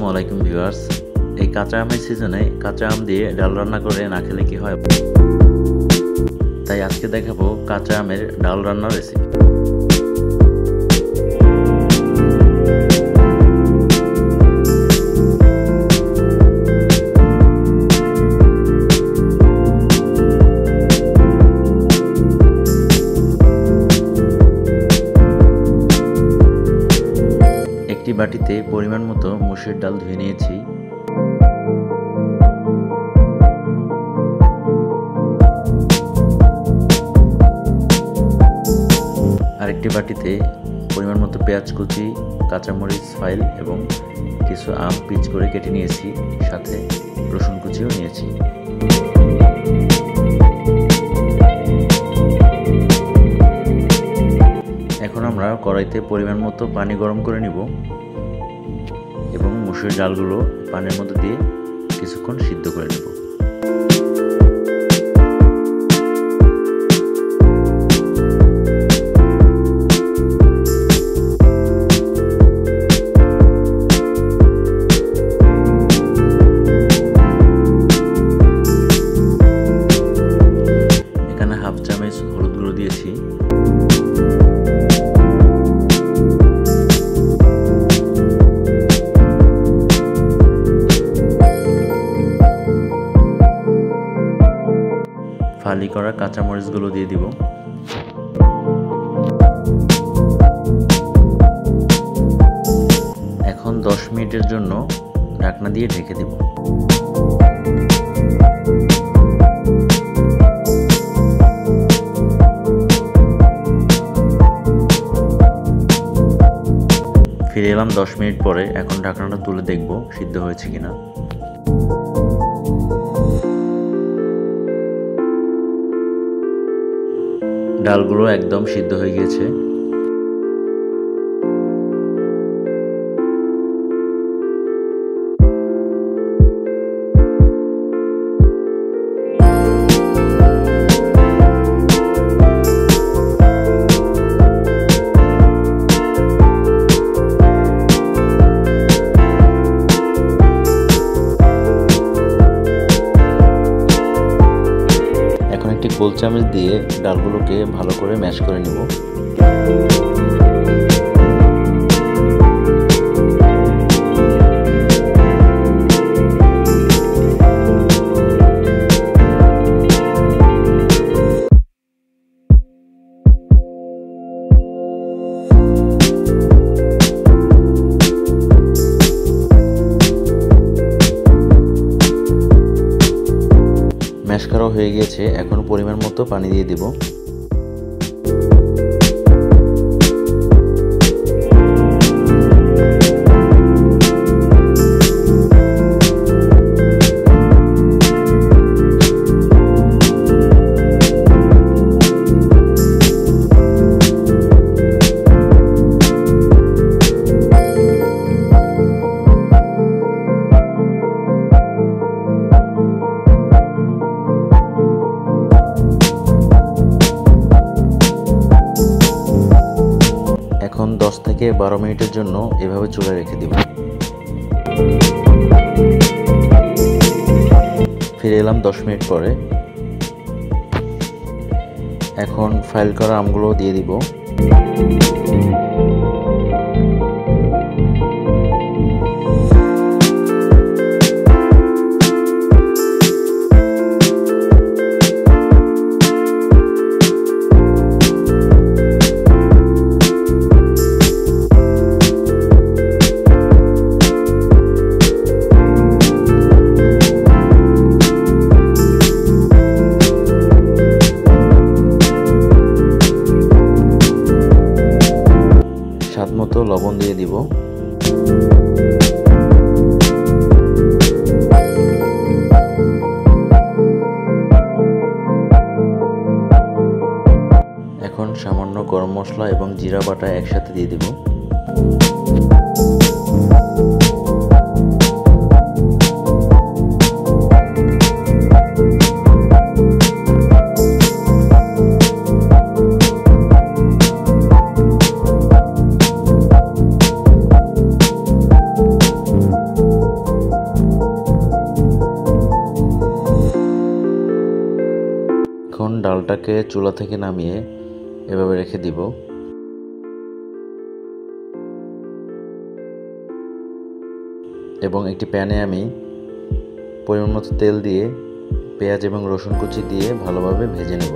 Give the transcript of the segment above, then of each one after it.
আসসালামু আলাইকুম ভিউয়ার্স। এই কাঁচা আমের সিজনে কাঁচা আম দিয়ে ডাল রান্না করে না খেলে কি হয়, তাই আজকে দেখাবো কাঁচা আমের ডাল রান্নার রেসিপি। একটি বাটিতে পরিমাণ মতো মসুর ডাল ধুয়ে নিয়েছি। আরেকটি বাটিতে পরিমাণ মতো পেঁয়াজ কুচি, কাঁচামরিচ ফাইল এবং কিছু আম পিচ করে কেটে নিয়েছি, সাথে রসুন কুচিও নিয়েছি। এখন আমরা কড়াইতে পরিমাণ মতো পানি গরম করে নিব এবং মসুর ডালগুলো পানির মধ্যে দিয়ে কিছুক্ষণ সিদ্ধ করে নেব। এখানে হাফ চামচ হলুদ গুঁড়ো দিয়েছি। ফালি করা কাঁচামরিচগুলো দিয়ে দিব। এখন 10 মিনিটের জন্য ঢাকনা দিয়ে ঢেকে দিব। ফিরে এলাম 10 মিনিট পরে। এখন ঢাকনাটা তুলে দেখব সিদ্ধ হয়েছে কিনা। ডালগুলো একদম সিদ্ধ হয়ে গিয়েছে। একটি গোল চামচ দিয়ে ডালগুলোকে ভালো করে ম্যাশ করে নিব। ম্যাশ করা হয়ে গিয়েছে। এখন পরিমাণ মতো পানি দিয়ে দিব। এখন 10 থেকে 12 মিনিটের জন্য এভাবে চুলায় রেখে দিব। ফিরে এলাম 10 মিনিট পরে। এখন ফাইল করা আমগুলো দিয়ে দিব। স্বাদ মতো লবণ দিয়ে দিব। এখন সামান্য গরম মশলা এবং জিরা বাটা একসাথে দিয়ে দিব। এখন ডালটাকে চুলা থেকে নামিয়ে এভাবে রেখে দিব। এবং একটি প্যানে আমি পরিমাণ মতো তেল দিয়ে পেঁয়াজ এবং রসুন কুচি দিয়ে ভালোভাবে ভেজে নেব।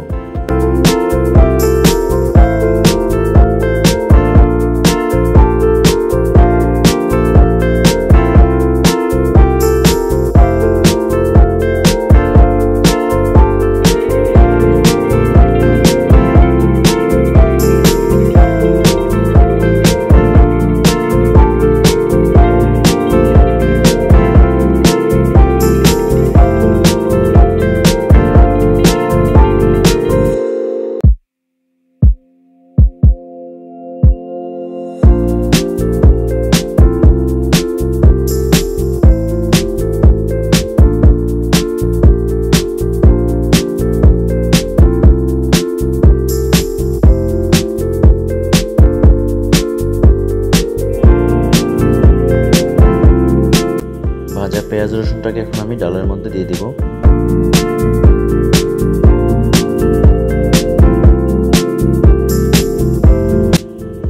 ভাজা পেঁয়াজ রসুনটাকে এখন আমি ডালের মধ্যে দিয়ে দিব।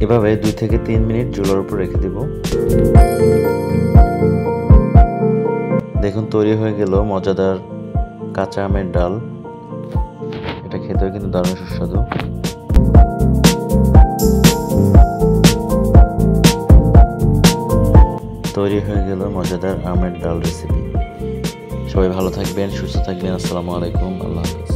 এভাবে 2 থেকে 3 মিনিট চুলার উপর রেখে দিব। দেখুন তৈরি হয়ে গেল মজাদার কাঁচা আমের ডাল। এটা খেতেও কিন্তু দারুণ সুস্বাদু। তৈরি হয়ে গেল মজাদার আমের ডাল রেসিপি। সবাই ভালো থাকবেন, সুস্থ থাকবেন। আসসালামু আলাইকুম, আল্লাহ হাফেজ।